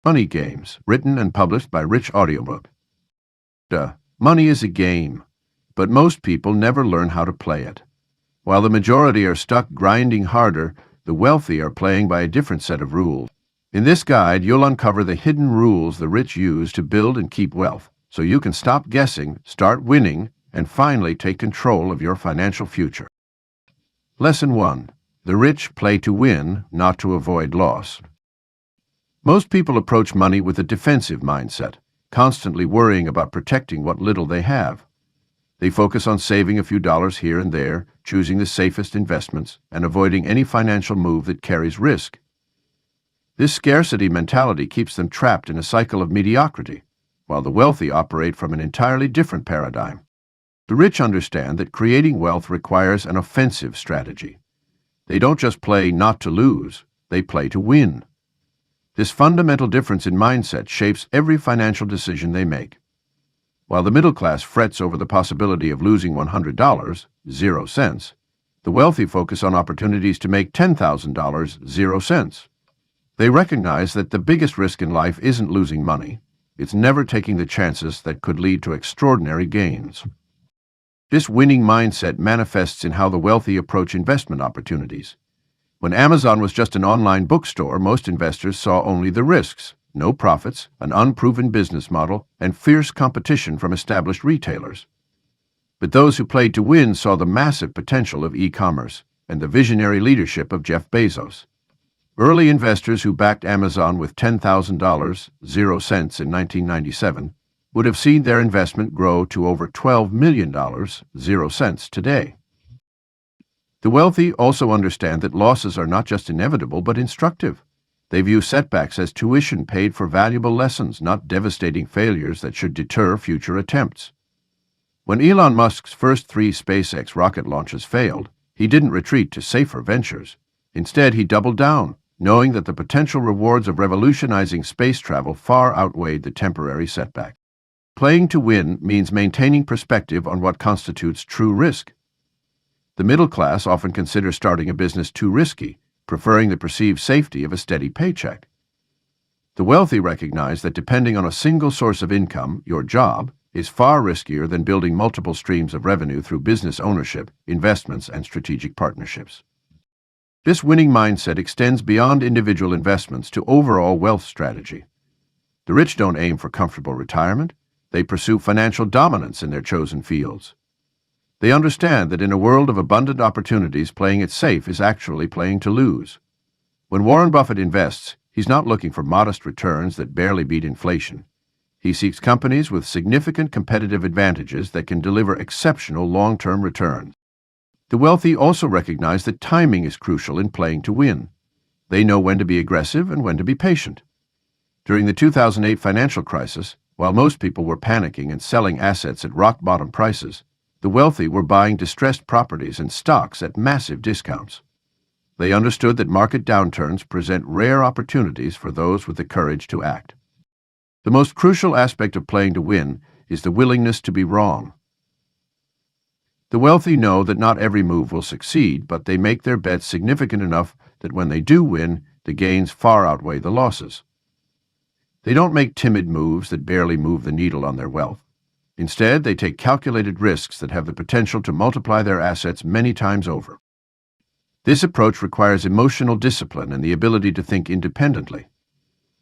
Money Games, written and published by Audiobook. Money is a game, but most people never learn how to play it. While the majority are stuck grinding harder, the wealthy are playing by a different set of rules. In this guide, you'll uncover the hidden rules the rich use to build and keep wealth, so you can stop guessing, start winning, and finally take control of your financial future. Lesson 1. The rich play to win, not to avoid loss. Most people approach money with a defensive mindset, constantly worrying about protecting what little they have. They focus on saving a few dollars here and there, choosing the safest investments, and avoiding any financial move that carries risk. This scarcity mentality keeps them trapped in a cycle of mediocrity, while the wealthy operate from an entirely different paradigm. The rich understand that creating wealth requires an offensive strategy. They don't just play not to lose, they play to win. This fundamental difference in mindset shapes every financial decision they make. While the middle class frets over the possibility of losing $100, 0 cents, the wealthy focus on opportunities to make $10,000, 0 cents. They recognize that the biggest risk in life isn't losing money, it's never taking the chances that could lead to extraordinary gains. This winning mindset manifests in how the wealthy approach investment opportunities. When Amazon was just an online bookstore, most investors saw only the risks, no profits, an unproven business model, and fierce competition from established retailers. But those who played to win saw the massive potential of e-commerce and the visionary leadership of Jeff Bezos. Early investors who backed Amazon with $10,000, 0 cents in 1997, would have seen their investment grow to over $12 million, 0 cents today. The wealthy also understand that losses are not just inevitable but instructive. They view setbacks as tuition paid for valuable lessons, not devastating failures that should deter future attempts. When Elon Musk's first 3 SpaceX rocket launches failed, he didn't retreat to safer ventures. Instead, he doubled down, knowing that the potential rewards of revolutionizing space travel far outweighed the temporary setback. Playing to win means maintaining perspective on what constitutes true risk. The middle class often consider starting a business too risky, preferring the perceived safety of a steady paycheck. The wealthy recognize that depending on a single source of income, your job, is far riskier than building multiple streams of revenue through business ownership, investments, and strategic partnerships. This winning mindset extends beyond individual investments to overall wealth strategy. The rich don't aim for comfortable retirement. They pursue financial dominance in their chosen fields. They understand that in a world of abundant opportunities, playing it safe is actually playing to lose. When Warren Buffett invests, he's not looking for modest returns that barely beat inflation. He seeks companies with significant competitive advantages that can deliver exceptional long-term returns. The wealthy also recognize that timing is crucial in playing to win. They know when to be aggressive and when to be patient. During the 2008 financial crisis, while most people were panicking and selling assets at rock-bottom prices, the wealthy were buying distressed properties and stocks at massive discounts. They understood that market downturns present rare opportunities for those with the courage to act. The most crucial aspect of playing to win is the willingness to be wrong. The wealthy know that not every move will succeed, but they make their bets significant enough that when they do win, the gains far outweigh the losses. They don't make timid moves that barely move the needle on their wealth. Instead, they take calculated risks that have the potential to multiply their assets many times over. This approach requires emotional discipline and the ability to think independently.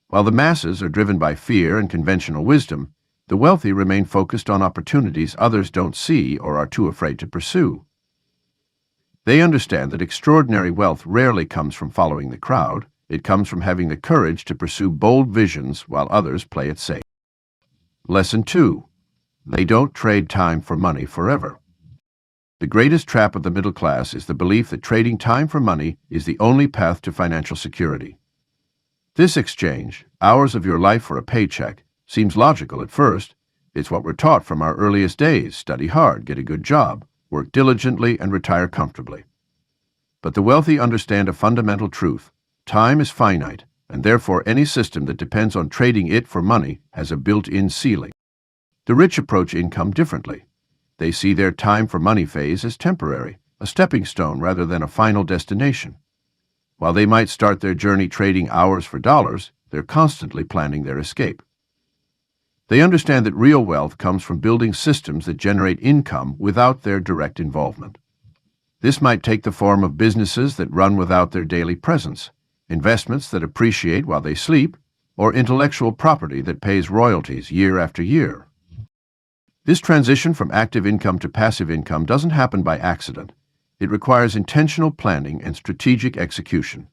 While the masses are driven by fear and conventional wisdom, the wealthy remain focused on opportunities others don't see or are too afraid to pursue. They understand that extraordinary wealth rarely comes from following the crowd. It comes from having the courage to pursue bold visions while others play it safe. Lesson 2. They don't trade time for money forever. The greatest trap of the middle class is the belief that trading time for money is the only path to financial security. This exchange, hours of your life for a paycheck, seems logical at first. It's what we're taught from our earliest days: study hard, get a good job, work diligently, and retire comfortably. But the wealthy understand a fundamental truth. Time is finite, and therefore any system that depends on trading it for money has a built-in ceiling. The rich approach income differently. They see their time for money phase as temporary, a stepping stone rather than a final destination. While they might start their journey trading hours for dollars, They're constantly planning their escape. They understand that real wealth comes from building systems that generate income without their direct involvement. This might take the form of businesses that run without their daily presence, investments that appreciate while they sleep, or intellectual property that pays royalties year after year. This transition from active income to passive income doesn't happen by accident. It requires intentional planning and strategic execution.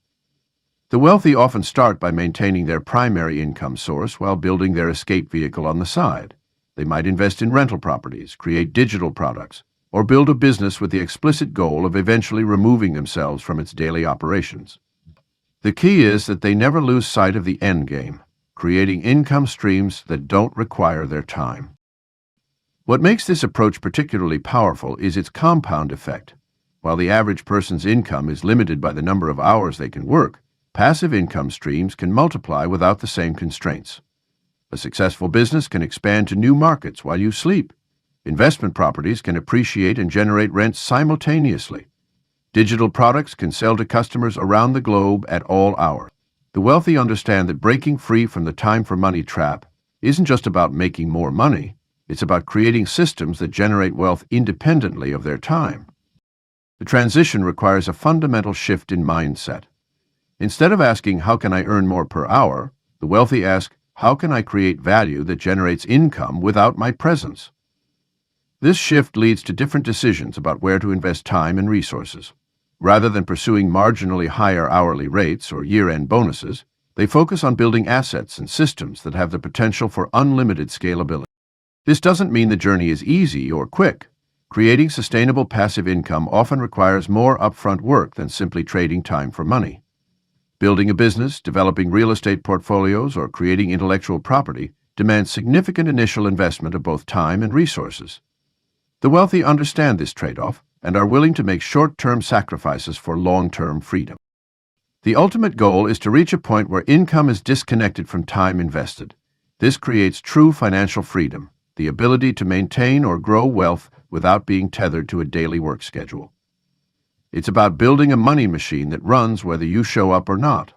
The wealthy often start by maintaining their primary income source while building their escape vehicle on the side. They might invest in rental properties, create digital products, or build a business with the explicit goal of eventually removing themselves from its daily operations. The key is that they never lose sight of the end game, creating income streams that don't require their time. What makes this approach particularly powerful is its compound effect. While the average person's income is limited by the number of hours they can work, passive income streams can multiply without the same constraints. A successful business can expand to new markets while you sleep. Investment properties can appreciate and generate rent simultaneously. Digital products can sell to customers around the globe at all hours. The wealthy understand that breaking free from the time for money trap isn't just about making more money, it's about creating systems that generate wealth independently of their time. The transition requires a fundamental shift in mindset. Instead of asking, "How can I earn more per hour?" the wealthy ask, "How can I create value that generates income without my presence?" This shift leads to different decisions about where to invest time and resources. Rather than pursuing marginally higher hourly rates or year-end bonuses, they focus on building assets and systems that have the potential for unlimited scalability. This doesn't mean the journey is easy or quick. Creating sustainable passive income often requires more upfront work than simply trading time for money. Building a business, developing real estate portfolios, or creating intellectual property demands significant initial investment of both time and resources. The wealthy understand this trade-off and are willing to make short-term sacrifices for long-term freedom. The ultimate goal is to reach a point where income is disconnected from time invested. This creates true financial freedom, the ability to maintain or grow wealth without being tethered to a daily work schedule. It's about building a money machine that runs whether you show up or not.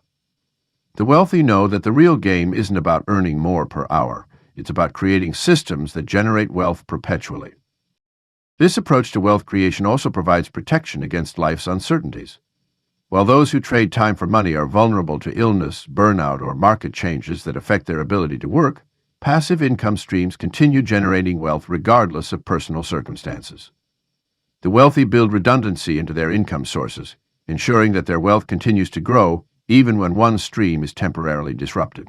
The wealthy know that the real game isn't about earning more per hour. It's about creating systems that generate wealth perpetually. This approach to wealth creation also provides protection against life's uncertainties. While those who trade time for money are vulnerable to illness, burnout, or market changes that affect their ability to work, passive income streams continue generating wealth regardless of personal circumstances. The wealthy build redundancy into their income sources, ensuring that their wealth continues to grow even when one stream is temporarily disrupted.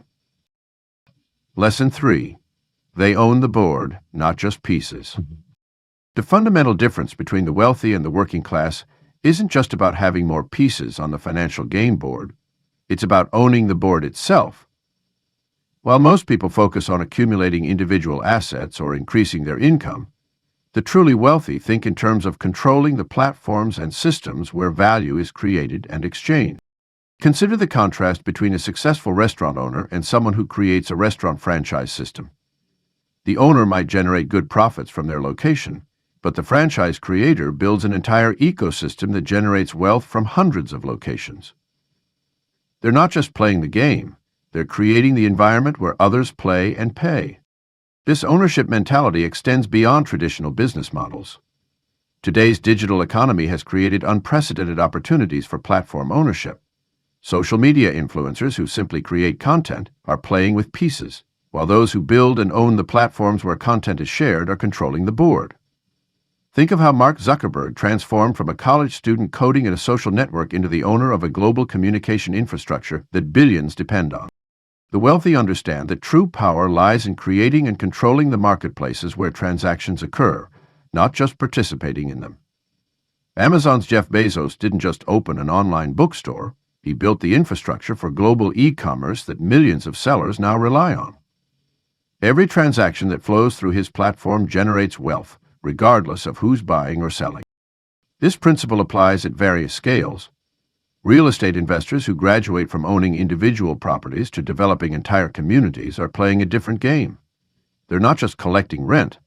Lesson 3. They own the board, not just pieces. The fundamental difference between the wealthy and the working class isn't just about having more pieces on the financial game board. It's about owning the board itself. While most people focus on accumulating individual assets or increasing their income, the truly wealthy think in terms of controlling the platforms and systems where value is created and exchanged. Consider the contrast between a successful restaurant owner and someone who creates a restaurant franchise system. The owner might generate good profits from their location, but the franchise creator builds an entire ecosystem that generates wealth from hundreds of locations. They're not just playing the game, they're creating the environment where others play and pay. This ownership mentality extends beyond traditional business models. Today's digital economy has created unprecedented opportunities for platform ownership. Social media influencers who simply create content are playing with pieces, while those who build and own the platforms where content is shared are controlling the board. Think of how Mark Zuckerberg transformed from a college student coding in a social network into the owner of a global communication infrastructure that billions depend on. The wealthy understand that true power lies in creating and controlling the marketplaces where transactions occur, not just participating in them. Amazon's Jeff Bezos didn't just open an online bookstore, he built the infrastructure for global e-commerce that millions of sellers now rely on. Every transaction that flows through his platform generates wealth, regardless of who's buying or selling. This principle applies at various scales. Real estate investors who graduate from owning individual properties to developing entire communities are playing a different game. They're not just collecting rent,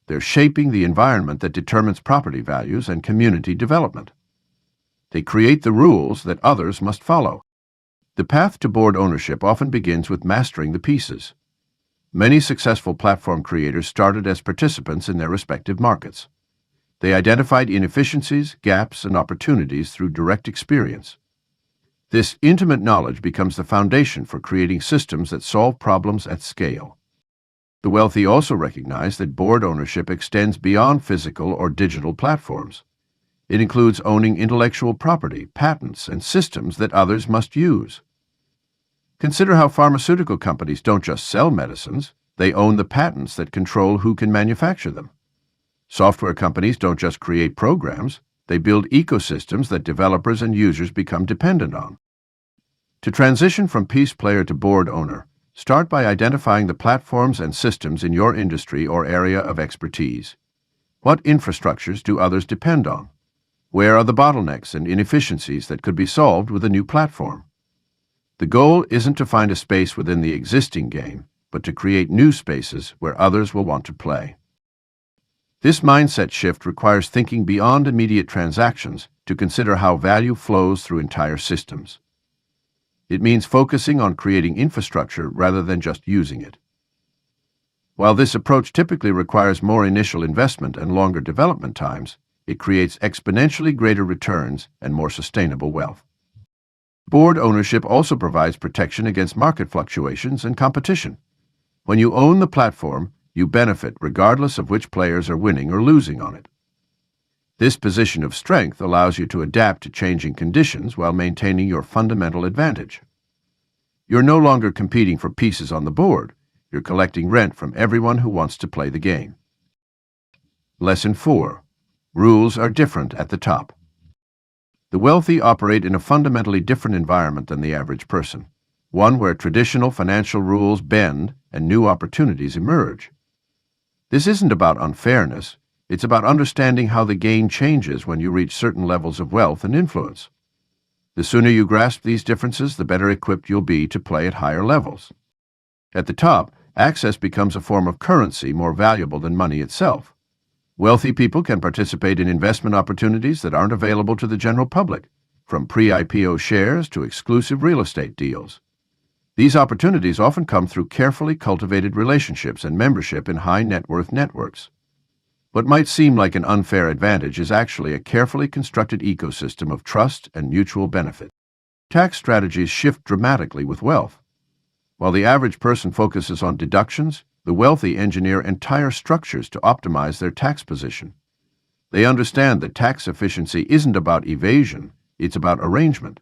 they're shaping the environment that determines property values and community development. They create the rules that others must follow. The path to board ownership often begins with mastering the pieces. Many successful platform creators started as participants in their respective markets. They identified inefficiencies, gaps, and opportunities through direct experience. This intimate knowledge becomes the foundation for creating systems that solve problems at scale. The wealthy also recognize that board ownership extends beyond physical or digital platforms. It includes owning intellectual property, patents, and systems that others must use. Consider how pharmaceutical companies don't just sell medicines, they own the patents that control who can manufacture them. Software companies don't just create programs, they build ecosystems that developers and users become dependent on. To transition from piece player to board owner, start by identifying the platforms and systems in your industry or area of expertise. What infrastructures do others depend on? Where are the bottlenecks and inefficiencies that could be solved with a new platform? The goal isn't to find a space within the existing game, but to create new spaces where others will want to play. This mindset shift requires thinking beyond immediate transactions to consider how value flows through entire systems. It means focusing on creating infrastructure rather than just using it. While this approach typically requires more initial investment and longer development times, it creates exponentially greater returns and more sustainable wealth. Board ownership also provides protection against market fluctuations and competition. When you own the platform, you benefit regardless of which players are winning or losing on it. This position of strength allows you to adapt to changing conditions while maintaining your fundamental advantage. You're no longer competing for pieces on the board. You're collecting rent from everyone who wants to play the game. Lesson 4. Rules are different at the top. The wealthy operate in a fundamentally different environment than the average person, one where traditional financial rules bend and new opportunities emerge. This isn't about unfairness, it's about understanding how the game changes when you reach certain levels of wealth and influence. The sooner you grasp these differences, the better equipped you'll be to play at higher levels. At the top, access becomes a form of currency more valuable than money itself. Wealthy people can participate in investment opportunities that aren't available to the general public, from pre-IPO shares to exclusive real estate deals. These opportunities often come through carefully cultivated relationships and membership in high-net-worth networks. What might seem like an unfair advantage is actually a carefully constructed ecosystem of trust and mutual benefit. Tax strategies shift dramatically with wealth. While the average person focuses on deductions, the wealthy engineer entire structures to optimize their tax position. They understand that tax efficiency isn't about evasion, it's about arrangement.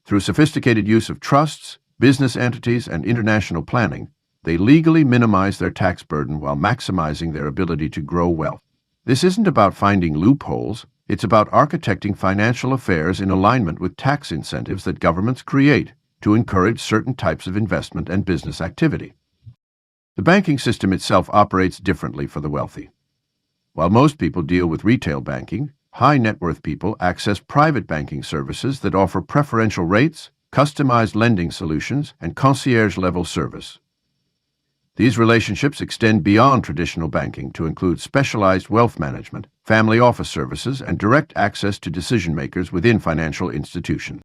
Through sophisticated use of trusts, business entities, and international planning, they legally minimize their tax burden while maximizing their ability to grow wealth. This isn't about finding loopholes, it's about architecting financial affairs in alignment with tax incentives that governments create to encourage certain types of investment and business activity. The banking system itself operates differently for the wealthy. While most people deal with retail banking, high net worth people access private banking services that offer preferential rates, customized lending solutions, and concierge-level service. These relationships extend beyond traditional banking to include specialized wealth management, family office services, and direct access to decision-makers within financial institutions.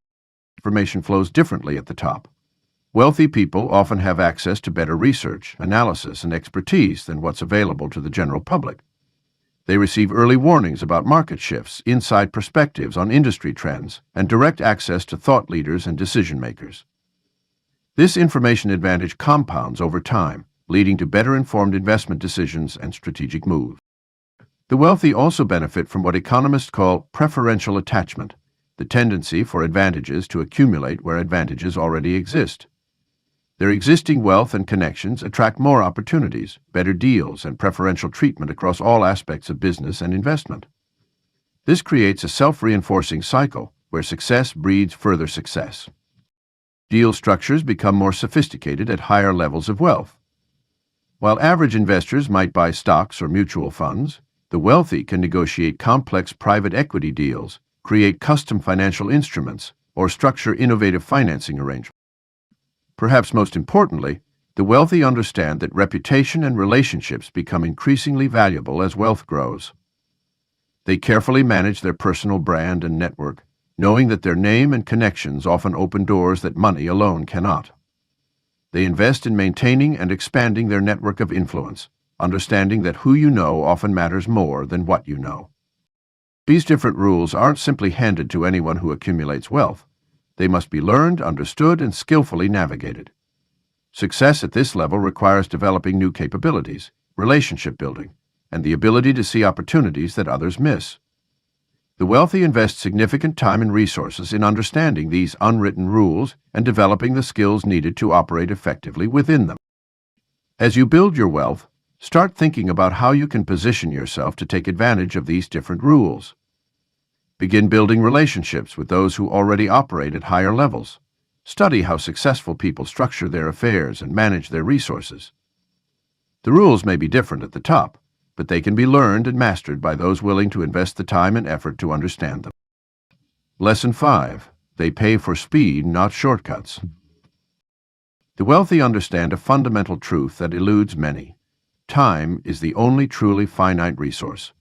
Information flows differently at the top. Wealthy people often have access to better research, analysis, and expertise than what's available to the general public. They receive early warnings about market shifts, inside perspectives on industry trends, and direct access to thought leaders and decision-makers. This information advantage compounds over time, leading to better-informed investment decisions and strategic moves. The wealthy also benefit from what economists call preferential attachment, the tendency for advantages to accumulate where advantages already exist. Their existing wealth and connections attract more opportunities, better deals, and preferential treatment across all aspects of business and investment. This creates a self-reinforcing cycle where success breeds further success. Deal structures become more sophisticated at higher levels of wealth. While average investors might buy stocks or mutual funds, the wealthy can negotiate complex private equity deals, create custom financial instruments, or structure innovative financing arrangements. Perhaps most importantly, the wealthy understand that reputation and relationships become increasingly valuable as wealth grows. They carefully manage their personal brand and network, knowing that their name and connections often open doors that money alone cannot. They invest in maintaining and expanding their network of influence, understanding that who you know often matters more than what you know. These different rules aren't simply handed to anyone who accumulates wealth. They must be learned, understood, and skillfully navigated. Success at this level requires developing new capabilities, relationship building, and the ability to see opportunities that others miss. The wealthy invest significant time and resources in understanding these unwritten rules and developing the skills needed to operate effectively within them. As you build your wealth, start thinking about how you can position yourself to take advantage of these different rules. Begin building relationships with those who already operate at higher levels. Study how successful people structure their affairs and manage their resources. The rules may be different at the top, but they can be learned and mastered by those willing to invest the time and effort to understand them. Lesson 5. They pay for speed, not shortcuts. The wealthy understand a fundamental truth that eludes many. Time is the only truly finite resource.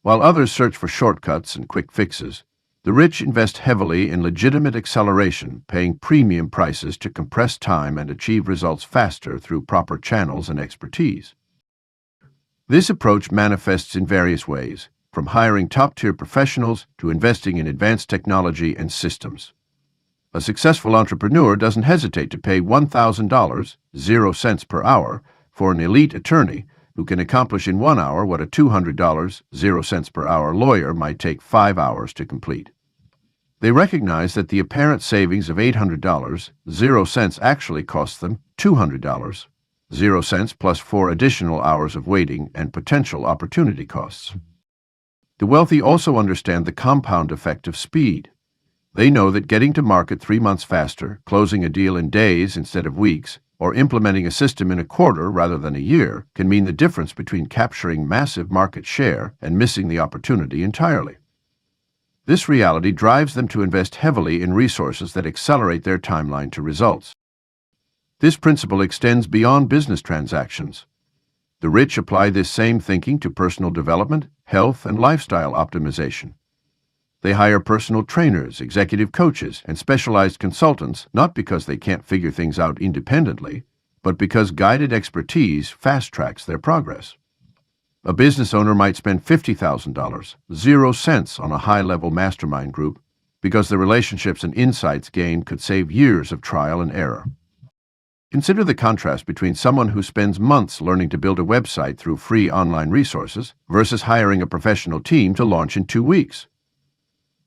While others search for shortcuts and quick fixes, the rich invest heavily in legitimate acceleration, paying premium prices to compress time and achieve results faster through proper channels and expertise. This approach manifests in various ways, from hiring top-tier professionals to investing in advanced technology and systems. A successful entrepreneur doesn't hesitate to pay $1,000, 0 cents per hour, for an elite attorney who can accomplish in 1 hour what a $200, 0 cents per hour lawyer might take 5 hours to complete. They recognize that the apparent savings of $800, 0 cents actually costs them $200, 0 cents plus 4 additional hours of waiting and potential opportunity costs. The wealthy also understand the compound effect of speed. They know that getting to market 3 months faster, closing a deal in days instead of weeks, or implementing a system in a quarter rather than a year can mean the difference between capturing massive market share and missing the opportunity entirely. This reality drives them to invest heavily in resources that accelerate their timeline to results. This principle extends beyond business transactions. The rich apply this same thinking to personal development, health, and lifestyle optimization. They hire personal trainers, executive coaches, and specialized consultants not because they can't figure things out independently, but because guided expertise fast-tracks their progress. A business owner might spend $50,000, 0 cents on a high-level mastermind group because the relationships and insights gained could save years of trial and error. Consider the contrast between someone who spends months learning to build a website through free online resources versus hiring a professional team to launch in 2 weeks.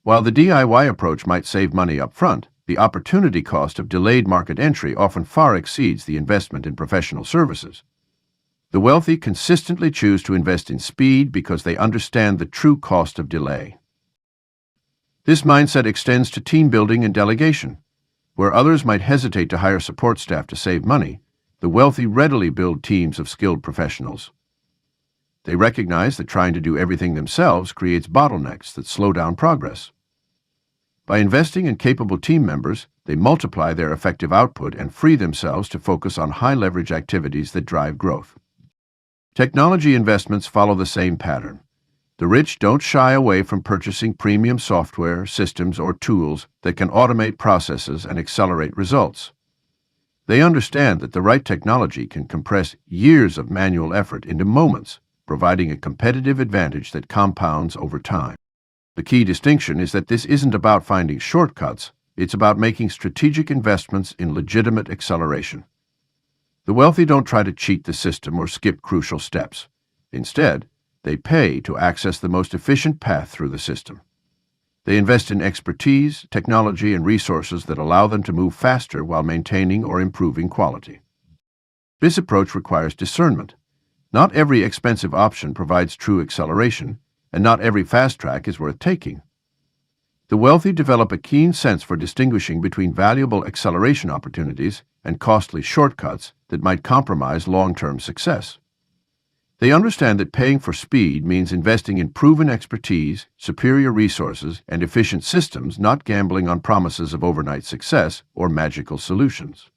While the DIY approach might save money up front, the opportunity cost of delayed market entry often far exceeds the investment in professional services. The wealthy consistently choose to invest in speed because they understand the true cost of delay. This mindset extends to team building and delegation. Where others might hesitate to hire support staff to save money, the wealthy readily build teams of skilled professionals. They recognize that trying to do everything themselves creates bottlenecks that slow down progress. By investing in capable team members, they multiply their effective output and free themselves to focus on high-leverage activities that drive growth. Technology investments follow the same pattern. The rich don't shy away from purchasing premium software, systems, or tools that can automate processes and accelerate results. They understand that the right technology can compress years of manual effort into moments, providing a competitive advantage that compounds over time. The key distinction is that this isn't about finding shortcuts, it's about making strategic investments in legitimate acceleration. The wealthy don't try to cheat the system or skip crucial steps. Instead, they pay to access the most efficient path through the system. They invest in expertise, technology, and resources that allow them to move faster while maintaining or improving quality. This approach requires discernment. Not every expensive option provides true acceleration, and not every fast track is worth taking. The wealthy develop a keen sense for distinguishing between valuable acceleration opportunities and costly shortcuts that might compromise long-term success. They understand that paying for speed means investing in proven expertise, superior resources, and efficient systems, not gambling on promises of overnight success or magical solutions.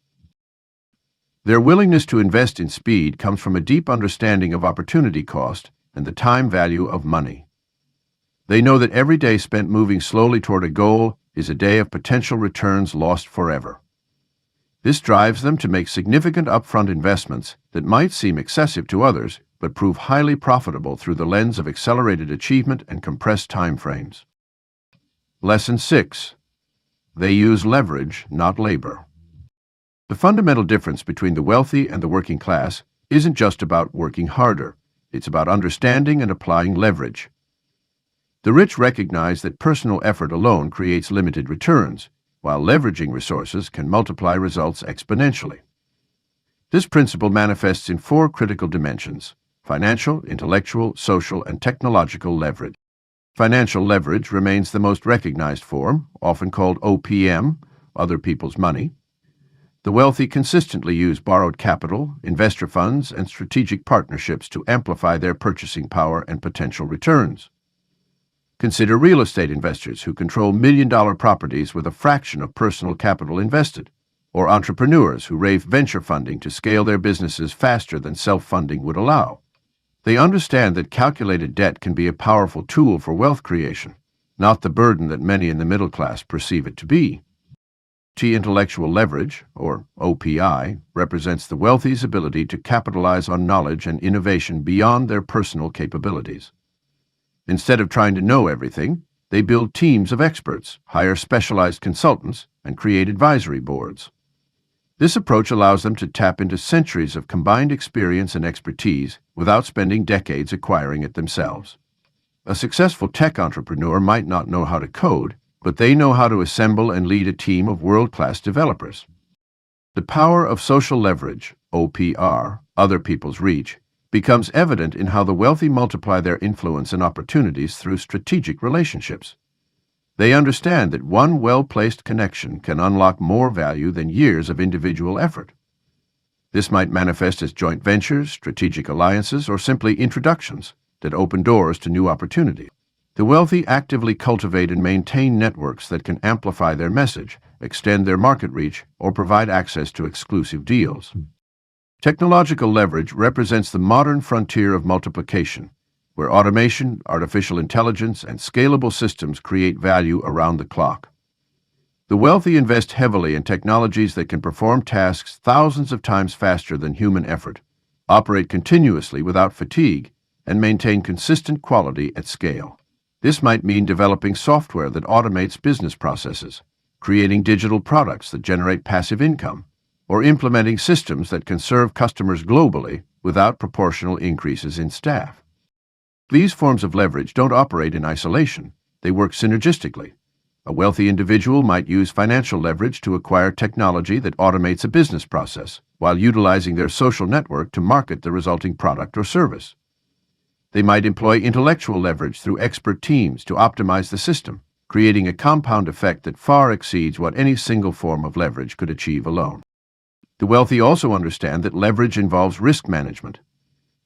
Their willingness to invest in speed comes from a deep understanding of opportunity cost and the time value of money. They know that every day spent moving slowly toward a goal is a day of potential returns lost forever. This drives them to make significant upfront investments that might seem excessive to others, but prove highly profitable through the lens of accelerated achievement and compressed time frames. Lesson 6. They use leverage, not labor. The fundamental difference between the wealthy and the working class isn't just about working harder. It's about understanding and applying leverage. The rich recognize that personal effort alone creates limited returns, while leveraging resources can multiply results exponentially. This principle manifests in 4 critical dimensions: financial, intellectual, social, and technological leverage. Financial leverage remains the most recognized form, often called OPM, other people's money. The wealthy consistently use borrowed capital, investor funds, and strategic partnerships to amplify their purchasing power and potential returns. Consider real estate investors who control million-dollar properties with a fraction of personal capital invested, or entrepreneurs who raise venture funding to scale their businesses faster than self-funding would allow. They understand that calculated debt can be a powerful tool for wealth creation, not the burden that many in the middle class perceive it to be. Intellectual leverage, or OPI, represents the wealthy's ability to capitalize on knowledge and innovation beyond their personal capabilities. Instead of trying to know everything, they build teams of experts, hire specialized consultants, and create advisory boards. This approach allows them to tap into centuries of combined experience and expertise without spending decades acquiring it themselves. A successful tech entrepreneur might not know how to code, but they know how to assemble and lead a team of world-class developers. The power of social leverage, OPR, other people's reach, becomes evident in how the wealthy multiply their influence and opportunities through strategic relationships. They understand that one well-placed connection can unlock more value than years of individual effort. This might manifest as joint ventures, strategic alliances, or simply introductions that open doors to new opportunities. The wealthy actively cultivate and maintain networks that can amplify their message, extend their market reach, or provide access to exclusive deals. Technological leverage represents the modern frontier of multiplication, where automation, artificial intelligence, and scalable systems create value around the clock. The wealthy invest heavily in technologies that can perform tasks thousands of times faster than human effort, operate continuously without fatigue, and maintain consistent quality at scale. This might mean developing software that automates business processes, creating digital products that generate passive income, or implementing systems that can serve customers globally without proportional increases in staff. These forms of leverage don't operate in isolation. They work synergistically. A wealthy individual might use financial leverage to acquire technology that automates a business process, while utilizing their social network to market the resulting product or service. They might employ intellectual leverage through expert teams to optimize the system, creating a compound effect that far exceeds what any single form of leverage could achieve alone. The wealthy also understand that leverage involves risk management.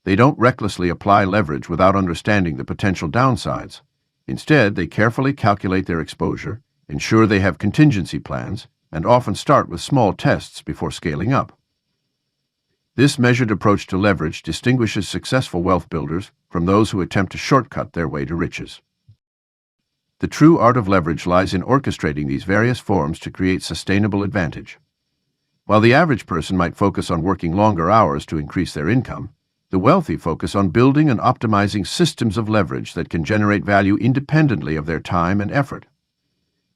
They don't recklessly apply leverage without understanding the potential downsides. Instead, they carefully calculate their exposure, ensure they have contingency plans, and often start with small tests before scaling up. This measured approach to leverage distinguishes successful wealth builders from those who attempt to shortcut their way to riches. The true art of leverage lies in orchestrating these various forms to create sustainable advantage. While the average person might focus on working longer hours to increase their income, the wealthy focus on building and optimizing systems of leverage that can generate value independently of their time and effort.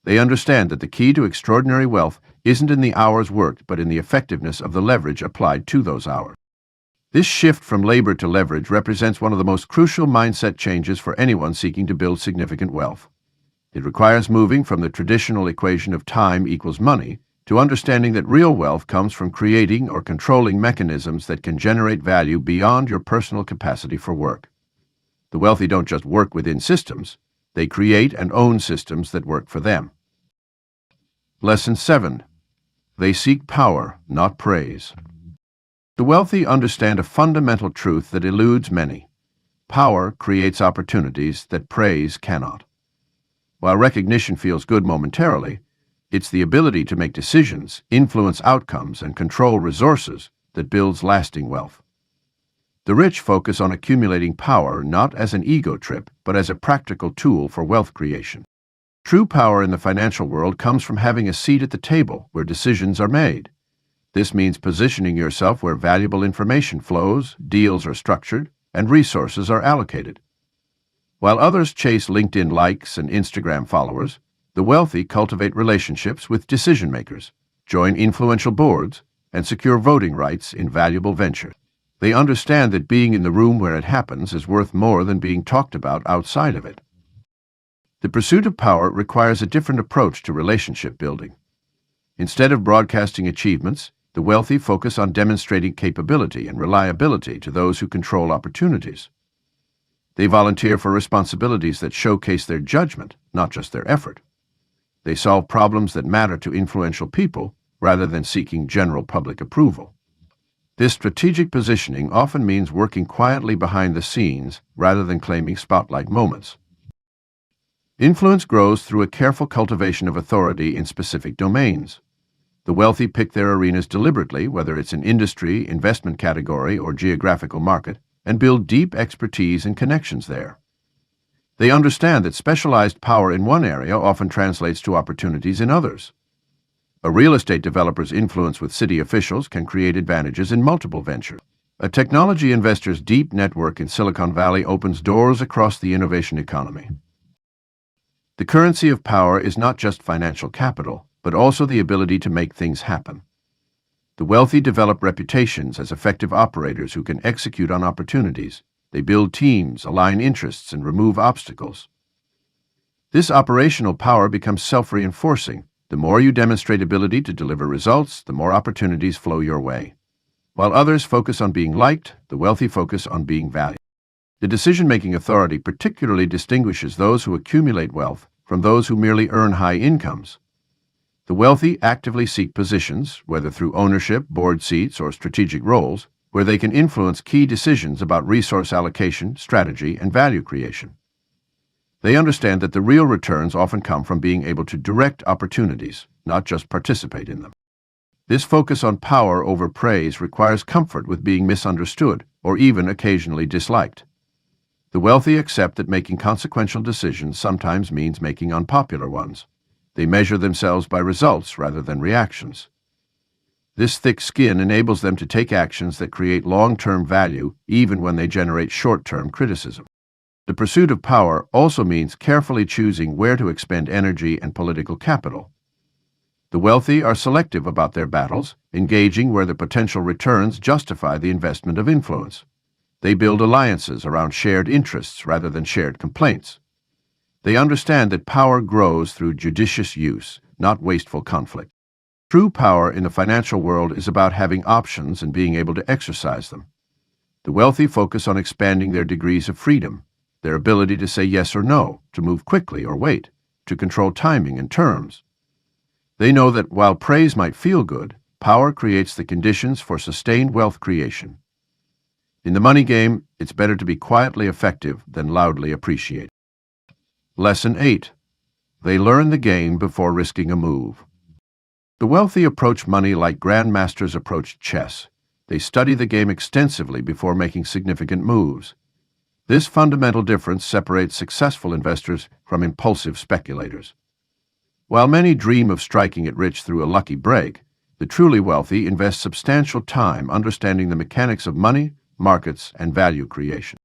They understand that the key to extraordinary wealth isn't in the hours worked, but in the effectiveness of the leverage applied to those hours. This shift from labor to leverage represents one of the most crucial mindset changes for anyone seeking to build significant wealth. It requires moving from the traditional equation of time equals money to understanding that real wealth comes from creating or controlling mechanisms that can generate value beyond your personal capacity for work. The wealthy don't just work within systems, they create and own systems that work for them. Lesson 7. They seek power, not praise. The wealthy understand a fundamental truth that eludes many. Power creates opportunities that praise cannot. While recognition feels good momentarily, it's the ability to make decisions, influence outcomes, and control resources that builds lasting wealth. The rich focus on accumulating power not as an ego trip, but as a practical tool for wealth creation. True power in the financial world comes from having a seat at the table where decisions are made. This means positioning yourself where valuable information flows, deals are structured, and resources are allocated. While others chase LinkedIn likes and Instagram followers, the wealthy cultivate relationships with decision makers, join influential boards, and secure voting rights in valuable ventures. They understand that being in the room where it happens is worth more than being talked about outside of it. The pursuit of power requires a different approach to relationship building. Instead of broadcasting achievements, the wealthy focus on demonstrating capability and reliability to those who control opportunities. They volunteer for responsibilities that showcase their judgment, not just their effort. They solve problems that matter to influential people rather than seeking general public approval. This strategic positioning often means working quietly behind the scenes rather than claiming spotlight moments. Influence grows through a careful cultivation of authority in specific domains. The wealthy pick their arenas deliberately, whether it's an industry, investment category, or geographical market, and build deep expertise and connections there. They understand that specialized power in one area often translates to opportunities in others. A real estate developer's influence with city officials can create advantages in multiple ventures. A technology investor's deep network in Silicon Valley opens doors across the innovation economy. The currency of power is not just financial capital, but also the ability to make things happen. The wealthy develop reputations as effective operators who can execute on opportunities. They build teams, align interests, and remove obstacles. This operational power becomes self-reinforcing. The more you demonstrate ability to deliver results, the more opportunities flow your way. While others focus on being liked, the wealthy focus on being valued. The decision-making authority particularly distinguishes those who accumulate wealth from those who merely earn high incomes. The wealthy actively seek positions, whether through ownership, board seats, or strategic roles, where they can influence key decisions about resource allocation, strategy, and value creation. They understand that the real returns often come from being able to direct opportunities, not just participate in them. This focus on power over praise requires comfort with being misunderstood or even occasionally disliked. The wealthy accept that making consequential decisions sometimes means making unpopular ones. They measure themselves by results rather than reactions. This thick skin enables them to take actions that create long-term value even when they generate short-term criticism. The pursuit of power also means carefully choosing where to expend energy and political capital. The wealthy are selective about their battles, engaging where the potential returns justify the investment of influence. They build alliances around shared interests rather than shared complaints. They understand that power grows through judicious use, not wasteful conflict. True power in the financial world is about having options and being able to exercise them. The wealthy focus on expanding their degrees of freedom, their ability to say yes or no, to move quickly or wait, to control timing and terms. They know that while praise might feel good, power creates the conditions for sustained wealth creation. In the money game, it's better to be quietly effective than loudly appreciated. Lesson 8. They learn the game before risking a move. The wealthy approach money like grandmasters approach chess. They study the game extensively before making significant moves. This fundamental difference separates successful investors from impulsive speculators. While many dream of striking it rich through a lucky break, the truly wealthy invest substantial time understanding the mechanics of money, markets, and value creation.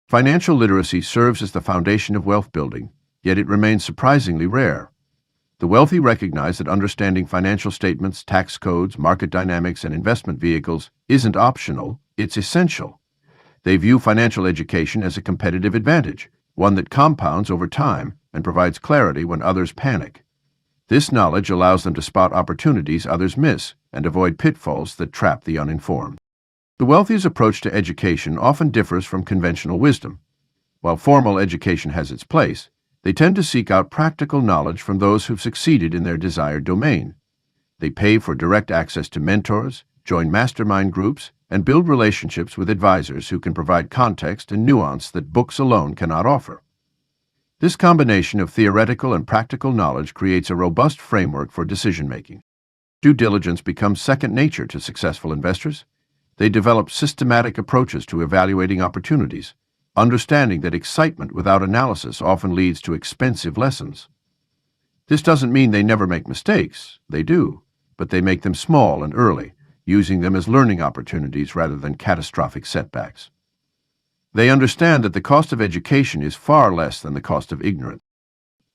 Financial literacy serves as the foundation of wealth building, yet it remains surprisingly rare. The wealthy recognize that understanding financial statements, tax codes, market dynamics, and investment vehicles isn't optional, it's essential. They view financial education as a competitive advantage, one that compounds over time and provides clarity when others panic. This knowledge allows them to spot opportunities others miss and avoid pitfalls that trap the uninformed. The wealthy's approach to education often differs from conventional wisdom. While formal education has its place, they tend to seek out practical knowledge from those who've succeeded in their desired domain. They pay for direct access to mentors, join mastermind groups, and build relationships with advisors who can provide context and nuance that books alone cannot offer. This combination of theoretical and practical knowledge creates a robust framework for decision-making. Due diligence becomes second nature to successful investors. They develop systematic approaches to evaluating opportunities, understanding that excitement without analysis often leads to expensive lessons. This doesn't mean they never make mistakes. They do, but they make them small and early, using them as learning opportunities rather than catastrophic setbacks. They understand that the cost of education is far less than the cost of ignorance.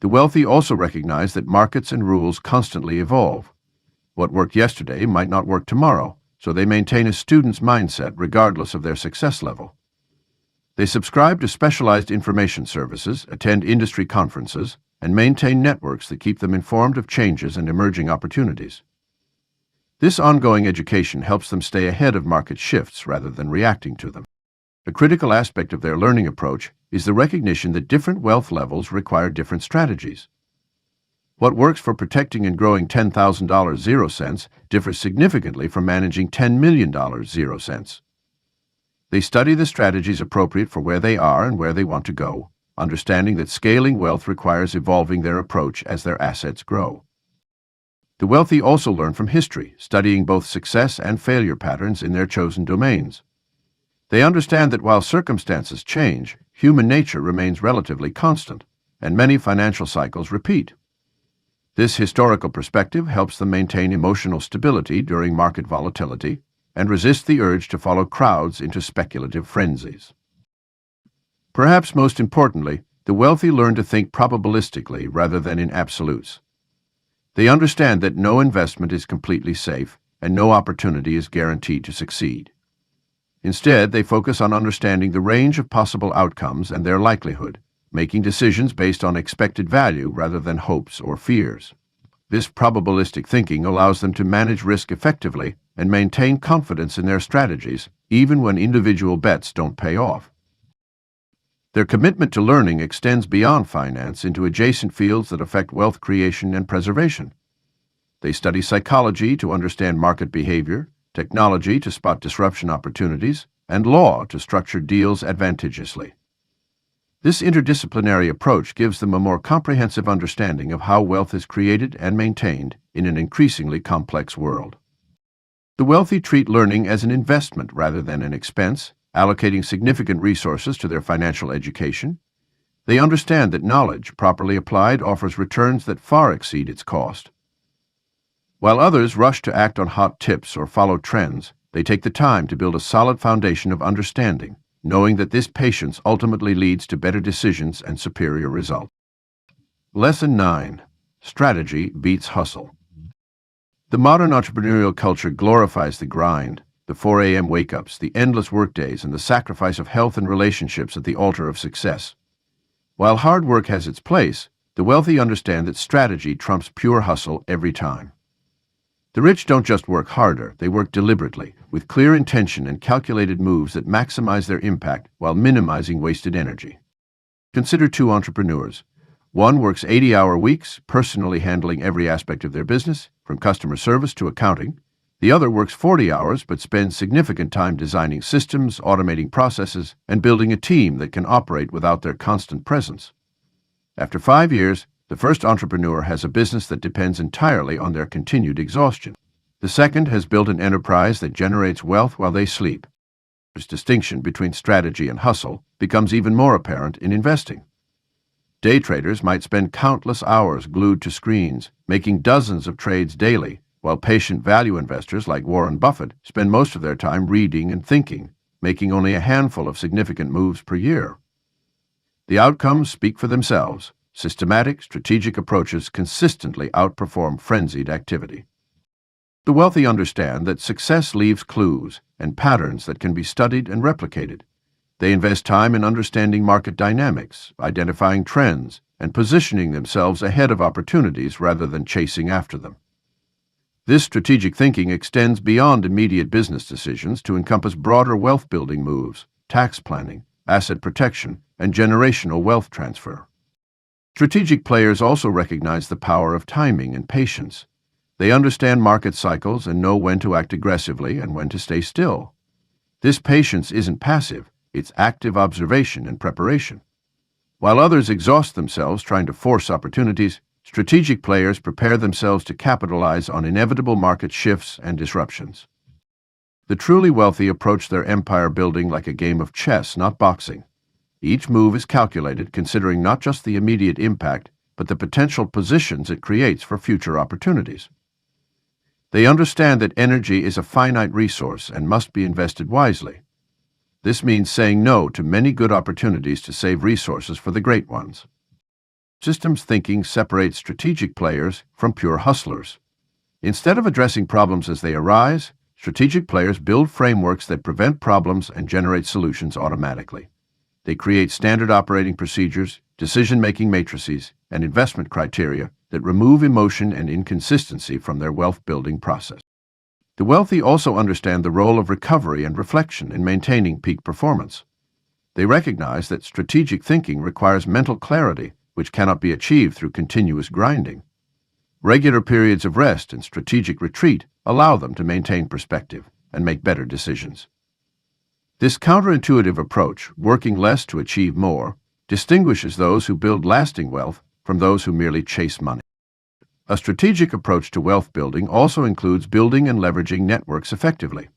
The wealthy also recognize that markets and rules constantly evolve. What worked yesterday might not work tomorrow, so they maintain a student's mindset regardless of their success level. They subscribe to specialized information services, attend industry conferences, and maintain networks that keep them informed of changes and emerging opportunities. This ongoing education helps them stay ahead of market shifts rather than reacting to them. A critical aspect of their learning approach is the recognition that different wealth levels require different strategies. What works for protecting and growing $10,000 0 cents differs significantly from managing $10 million 0 cents. They study the strategies appropriate for where they are and where they want to go, understanding that scaling wealth requires evolving their approach as their assets grow. The wealthy also learn from history, studying both success and failure patterns in their chosen domains. They understand that while circumstances change, human nature remains relatively constant, and many financial cycles repeat. This historical perspective helps them maintain emotional stability during market volatility and resist the urge to follow crowds into speculative frenzies. Perhaps most importantly, the wealthy learn to think probabilistically rather than in absolutes. They understand that no investment is completely safe and no opportunity is guaranteed to succeed. Instead, they focus on understanding the range of possible outcomes and their likelihood, making decisions based on expected value rather than hopes or fears. This probabilistic thinking allows them to manage risk effectively and maintain confidence in their strategies, even when individual bets don't pay off. Their commitment to learning extends beyond finance into adjacent fields that affect wealth creation and preservation. They study psychology to understand market behavior, technology to spot disruption opportunities, and law to structure deals advantageously. This interdisciplinary approach gives them a more comprehensive understanding of how wealth is created and maintained in an increasingly complex world. The wealthy treat learning as an investment rather than an expense, allocating significant resources to their financial education. They understand that knowledge, properly applied, offers returns that far exceed its cost. While others rush to act on hot tips or follow trends, they take the time to build a solid foundation of understanding, knowing that this patience ultimately leads to better decisions and superior results. Lesson 9. Strategy beats hustle. The modern entrepreneurial culture glorifies the grind, the 4 a.m. wake-ups, the endless workdays, and the sacrifice of health and relationships at the altar of success. While hard work has its place, the wealthy understand that strategy trumps pure hustle every time. The rich don't just work harder, they work deliberately, with clear intention and calculated moves that maximize their impact while minimizing wasted energy. Consider two entrepreneurs. One works 80-hour weeks, personally handling every aspect of their business, from customer service to accounting. The other works 40 hours but spends significant time designing systems, automating processes, and building a team that can operate without their constant presence. After 5 years, the first entrepreneur has a business that depends entirely on their continued exhaustion. The second has built an enterprise that generates wealth while they sleep. This distinction between strategy and hustle becomes even more apparent in investing. Day traders might spend countless hours glued to screens, making dozens of trades daily, while patient value investors like Warren Buffett spend most of their time reading and thinking, making only a handful of significant moves per year. The outcomes speak for themselves. Systematic, strategic approaches consistently outperform frenzied activity. The wealthy understand that success leaves clues and patterns that can be studied and replicated. They invest time in understanding market dynamics, identifying trends, and positioning themselves ahead of opportunities rather than chasing after them. This strategic thinking extends beyond immediate business decisions to encompass broader wealth-building moves, tax planning, asset protection, and generational wealth transfer. Strategic players also recognize the power of timing and patience. They understand market cycles and know when to act aggressively and when to stay still. This patience isn't passive, it's active observation and preparation. While others exhaust themselves trying to force opportunities, strategic players prepare themselves to capitalize on inevitable market shifts and disruptions. The truly wealthy approach their empire building like a game of chess, not boxing. Each move is calculated considering not just the immediate impact, but the potential positions it creates for future opportunities. They understand that energy is a finite resource and must be invested wisely. This means saying no to many good opportunities to save resources for the great ones. Systems thinking separates strategic players from pure hustlers. Instead of addressing problems as they arise, strategic players build frameworks that prevent problems and generate solutions automatically. They create standard operating procedures, decision-making matrices, and investment criteria that remove emotion and inconsistency from their wealth-building process. The wealthy also understand the role of recovery and reflection in maintaining peak performance. They recognize that strategic thinking requires mental clarity, which cannot be achieved through continuous grinding. Regular periods of rest and strategic retreat allow them to maintain perspective and make better decisions. This counterintuitive approach, working less to achieve more, distinguishes those who build lasting wealth from those who merely chase money. A strategic approach to wealth building also includes building and leveraging networks effectively.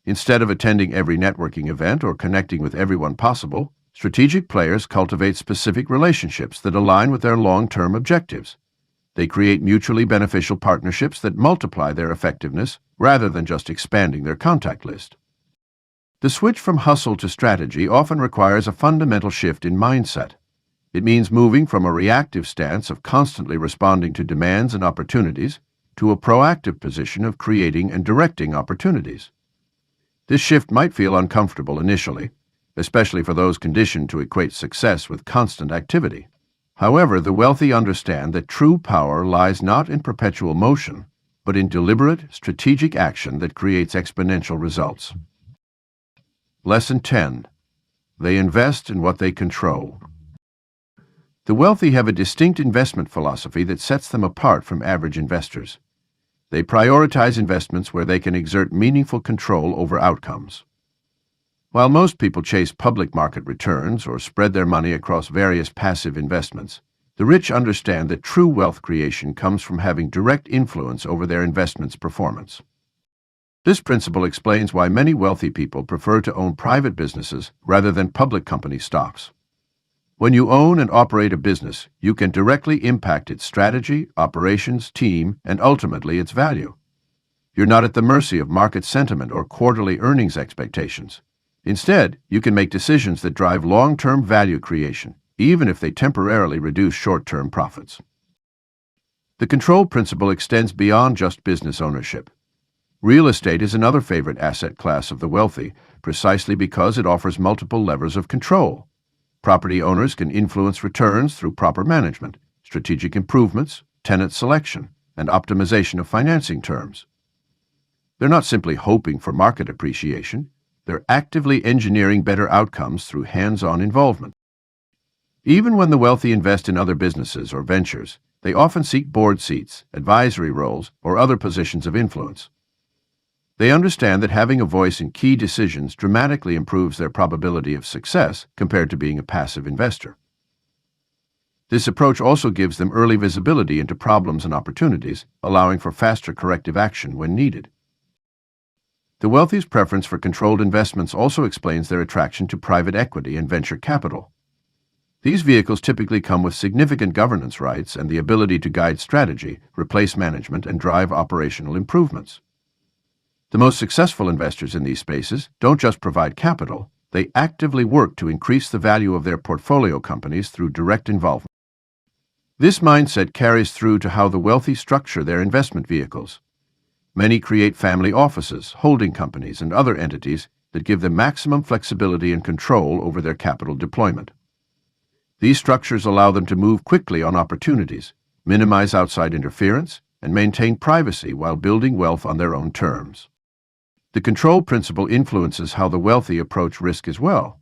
Instead of attending every networking event or connecting with everyone possible, strategic players cultivate specific relationships that align with their long-term objectives. They create mutually beneficial partnerships that multiply their effectiveness rather than just expanding their contact list. The switch from hustle to strategy often requires a fundamental shift in mindset. It means moving from a reactive stance of constantly responding to demands and opportunities to a proactive position of creating and directing opportunities. This shift might feel uncomfortable initially, especially for those conditioned to equate success with constant activity. However, the wealthy understand that true power lies not in perpetual motion, but in deliberate, strategic action that creates exponential results. Lesson 10. They invest in what they control. The wealthy have a distinct investment philosophy that sets them apart from average investors. They prioritize investments where they can exert meaningful control over outcomes. While most people chase public market returns or spread their money across various passive investments, the rich understand that true wealth creation comes from having direct influence over their investment's performance. This principle explains why many wealthy people prefer to own private businesses rather than public company stocks. When you own and operate a business, you can directly impact its strategy, operations, team, and ultimately its value. You're not at the mercy of market sentiment or quarterly earnings expectations. Instead, you can make decisions that drive long-term value creation, even if they temporarily reduce short-term profits. The control principle extends beyond just business ownership. Real estate is another favorite asset class of the wealthy, precisely because it offers multiple levers of control. Property owners can influence returns through proper management, strategic improvements, tenant selection, and optimization of financing terms. They're not simply hoping for market appreciation, they're actively engineering better outcomes through hands-on involvement. Even when the wealthy invest in other businesses or ventures, they often seek board seats, advisory roles, or other positions of influence. They understand that having a voice in key decisions dramatically improves their probability of success compared to being a passive investor. This approach also gives them early visibility into problems and opportunities, allowing for faster corrective action when needed. The wealthy's preference for controlled investments also explains their attraction to private equity and venture capital. These vehicles typically come with significant governance rights and the ability to guide strategy, replace management, and drive operational improvements. The most successful investors in these spaces don't just provide capital, they actively work to increase the value of their portfolio companies through direct involvement. This mindset carries through to how the wealthy structure their investment vehicles. Many create family offices, holding companies, and other entities that give them maximum flexibility and control over their capital deployment. These structures allow them to move quickly on opportunities, minimize outside interference, and maintain privacy while building wealth on their own terms. The control principle influences how the wealthy approach risk as well.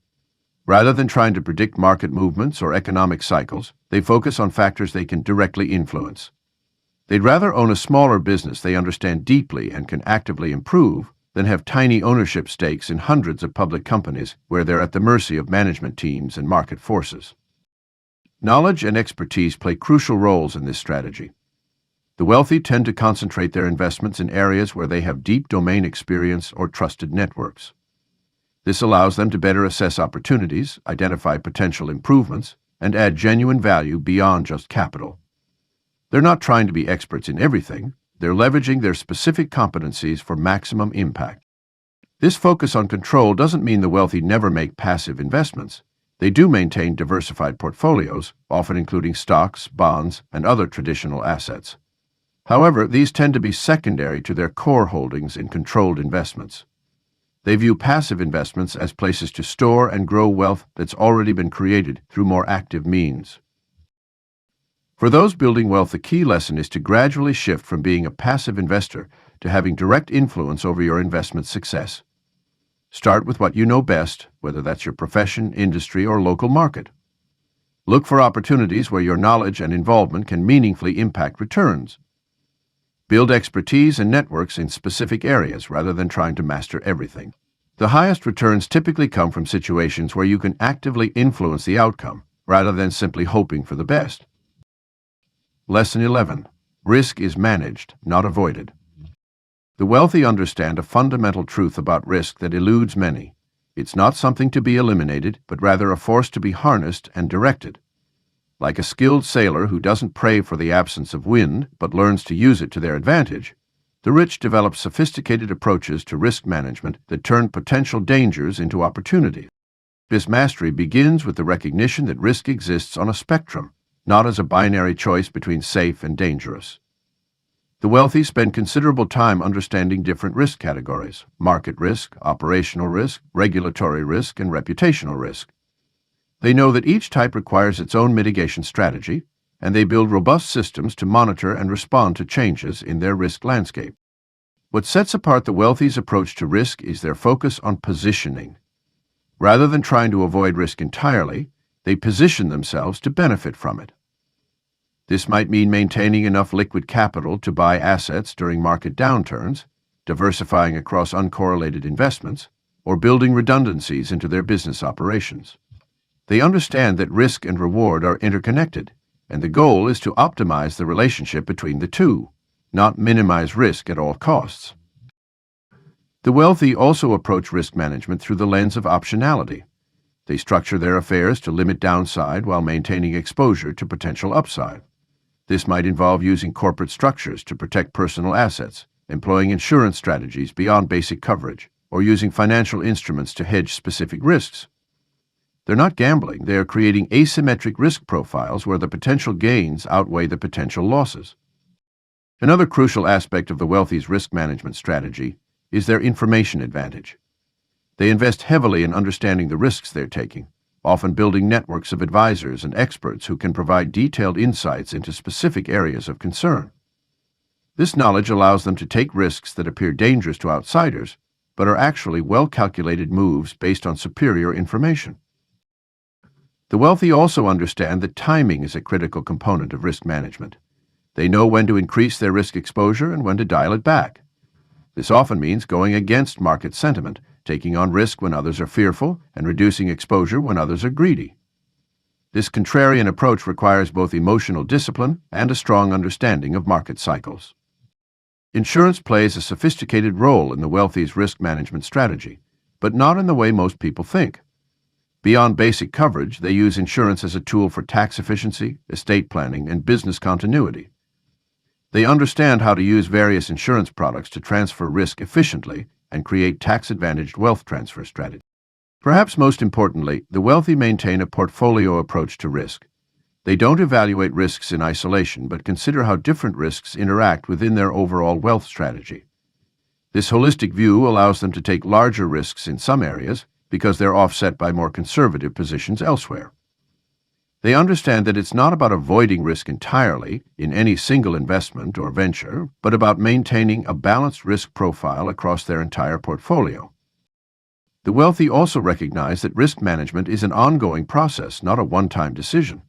Rather than trying to predict market movements or economic cycles, they focus on factors they can directly influence. They'd rather own a smaller business they understand deeply and can actively improve than have tiny ownership stakes in hundreds of public companies where they're at the mercy of management teams and market forces. Knowledge and expertise play crucial roles in this strategy. The wealthy tend to concentrate their investments in areas where they have deep domain experience or trusted networks. This allows them to better assess opportunities, identify potential improvements, and add genuine value beyond just capital. They're not trying to be experts in everything, they're leveraging their specific competencies for maximum impact. This focus on control doesn't mean the wealthy never make passive investments. They do maintain diversified portfolios, often including stocks, bonds, and other traditional assets. However, these tend to be secondary to their core holdings in controlled investments. They view passive investments as places to store and grow wealth that's already been created through more active means. For those building wealth, the key lesson is to gradually shift from being a passive investor to having direct influence over your investment success. Start with what you know best, whether that's your profession, industry, or local market. Look for opportunities where your knowledge and involvement can meaningfully impact returns. Build expertise and networks in specific areas rather than trying to master everything. The highest returns typically come from situations where you can actively influence the outcome rather than simply hoping for the best. Lesson 11. Risk is managed, not avoided. The wealthy understand a fundamental truth about risk that eludes many. It's not something to be eliminated, but rather a force to be harnessed and directed. Like a skilled sailor who doesn't pray for the absence of wind, but learns to use it to their advantage, the rich develop sophisticated approaches to risk management that turn potential dangers into opportunities. This mastery begins with the recognition that risk exists on a spectrum, not as a binary choice between safe and dangerous. The wealthy spend considerable time understanding different risk categories: market risk, operational risk, regulatory risk, and reputational risk. They know that each type requires its own mitigation strategy, and they build robust systems to monitor and respond to changes in their risk landscape. What sets apart the wealthy's approach to risk is their focus on positioning. Rather than trying to avoid risk entirely, they position themselves to benefit from it. This might mean maintaining enough liquid capital to buy assets during market downturns, diversifying across uncorrelated investments, or building redundancies into their business operations. They understand that risk and reward are interconnected, and the goal is to optimize the relationship between the two, not minimize risk at all costs. The wealthy also approach risk management through the lens of optionality. They structure their affairs to limit downside while maintaining exposure to potential upside. This might involve using corporate structures to protect personal assets, employing insurance strategies beyond basic coverage, or using financial instruments to hedge specific risks. They're not gambling, they are creating asymmetric risk profiles where the potential gains outweigh the potential losses. Another crucial aspect of the wealthy's risk management strategy is their information advantage. They invest heavily in understanding the risks they're taking, often building networks of advisors and experts who can provide detailed insights into specific areas of concern. This knowledge allows them to take risks that appear dangerous to outsiders, but are actually well-calculated moves based on superior information. The wealthy also understand that timing is a critical component of risk management. They know when to increase their risk exposure and when to dial it back. This often means going against market sentiment, taking on risk when others are fearful, and reducing exposure when others are greedy. This contrarian approach requires both emotional discipline and a strong understanding of market cycles. Insurance plays a sophisticated role in the wealthy's risk management strategy, but not in the way most people think. Beyond basic coverage, they use insurance as a tool for tax efficiency, estate planning, and business continuity. They understand how to use various insurance products to transfer risk efficiently and create tax-advantaged wealth transfer strategies. Perhaps most importantly, the wealthy maintain a portfolio approach to risk. They don't evaluate risks in isolation, but consider how different risks interact within their overall wealth strategy. This holistic view allows them to take larger risks in some areas because they're offset by more conservative positions elsewhere. They understand that it's not about avoiding risk entirely in any single investment or venture, but about maintaining a balanced risk profile across their entire portfolio. The wealthy also recognize that risk management is an ongoing process, not a one-time decision.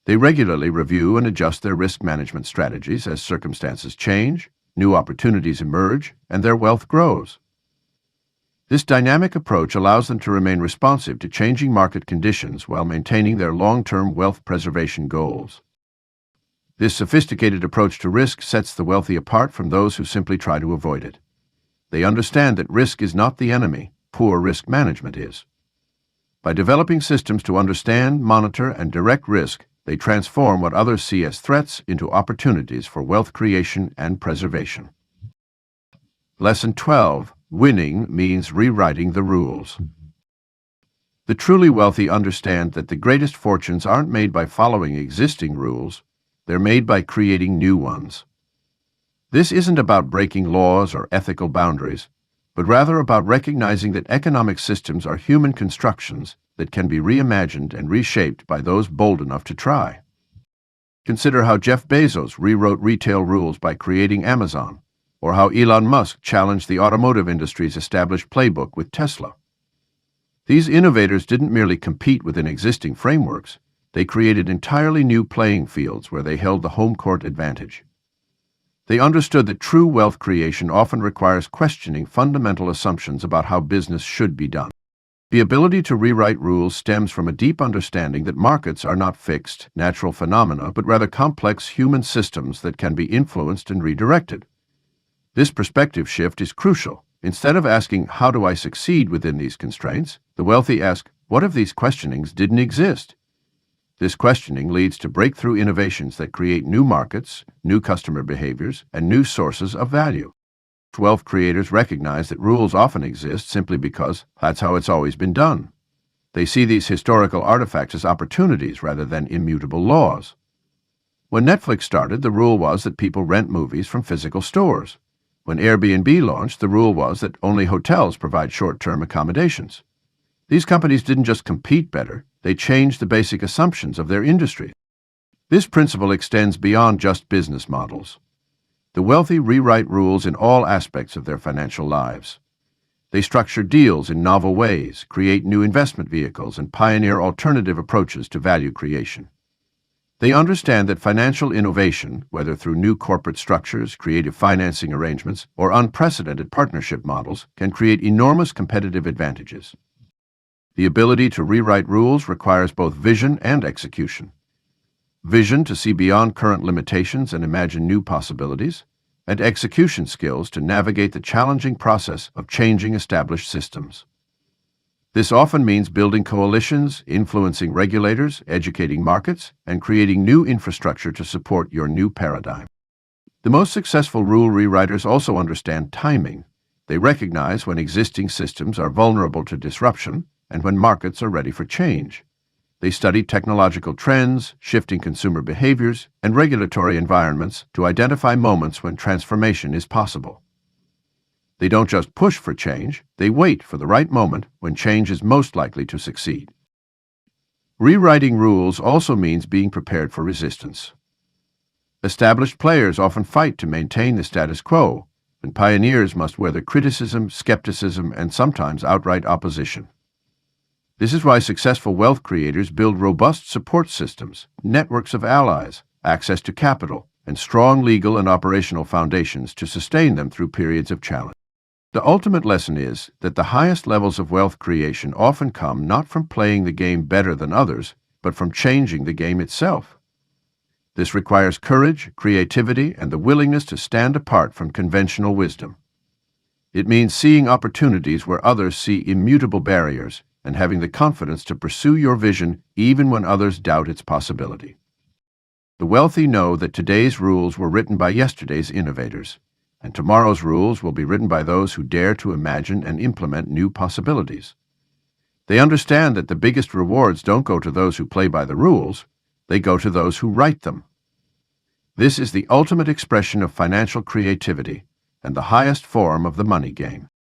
They regularly review and adjust their risk management strategies as circumstances change, new opportunities emerge, and their wealth grows. This dynamic approach allows them to remain responsive to changing market conditions while maintaining their long-term wealth preservation goals. This sophisticated approach to risk sets the wealthy apart from those who simply try to avoid it. They understand that risk is not the enemy, poor risk management is. By developing systems to understand, monitor, and direct risk, they transform what others see as threats into opportunities for wealth creation and preservation. Lesson 12. Winning means rewriting the rules. The truly wealthy understand that the greatest fortunes aren't made by following existing rules, they're made by creating new ones. This isn't about breaking laws or ethical boundaries, but rather about recognizing that economic systems are human constructions that can be reimagined and reshaped by those bold enough to try. Consider how Jeff Bezos rewrote retail rules by creating Amazon, or how Elon Musk challenged the automotive industry's established playbook with Tesla. These innovators didn't merely compete within existing frameworks, they created entirely new playing fields where they held the home court advantage. They understood that true wealth creation often requires questioning fundamental assumptions about how business should be done. The ability to rewrite rules stems from a deep understanding that markets are not fixed, natural phenomena, but rather complex human systems that can be influenced and redirected. This perspective shift is crucial. Instead of asking, how do I succeed within these constraints, the wealthy ask, what if these questionings didn't exist? This questioning leads to breakthrough innovations that create new markets, new customer behaviors, and new sources of value. Wealth creators recognize that rules often exist simply because that's how it's always been done. They see these historical artifacts as opportunities rather than immutable laws. When Netflix started, the rule was that people rent movies from physical stores. When Airbnb launched, the rule was that only hotels provide short-term accommodations. These companies didn't just compete better, they changed the basic assumptions of their industry. This principle extends beyond just business models. The wealthy rewrite rules in all aspects of their financial lives. They structure deals in novel ways, create new investment vehicles, and pioneer alternative approaches to value creation. They understand that financial innovation, whether through new corporate structures, creative financing arrangements, or unprecedented partnership models, can create enormous competitive advantages. The ability to rewrite rules requires both vision and execution. Vision to see beyond current limitations and imagine new possibilities, and execution skills to navigate the challenging process of changing established systems. This often means building coalitions, influencing regulators, educating markets, and creating new infrastructure to support your new paradigm. The most successful rule rewriters also understand timing. They recognize when existing systems are vulnerable to disruption and when markets are ready for change. They study technological trends, shifting consumer behaviors, and regulatory environments to identify moments when transformation is possible. They don't just push for change, they wait for the right moment when change is most likely to succeed. Rewriting rules also means being prepared for resistance. Established players often fight to maintain the status quo, and pioneers must weather criticism, skepticism, and sometimes outright opposition. This is why successful wealth creators build robust support systems, networks of allies, access to capital, and strong legal and operational foundations to sustain them through periods of challenge. The ultimate lesson is that the highest levels of wealth creation often come not from playing the game better than others, but from changing the game itself. This requires courage, creativity, and the willingness to stand apart from conventional wisdom. It means seeing opportunities where others see immutable barriers, and having the confidence to pursue your vision even when others doubt its possibility. The wealthy know that today's rules were written by yesterday's innovators, and tomorrow's rules will be written by those who dare to imagine and implement new possibilities. They understand that the biggest rewards don't go to those who play by the rules, they go to those who write them. This is the ultimate expression of financial creativity and the highest form of the money game.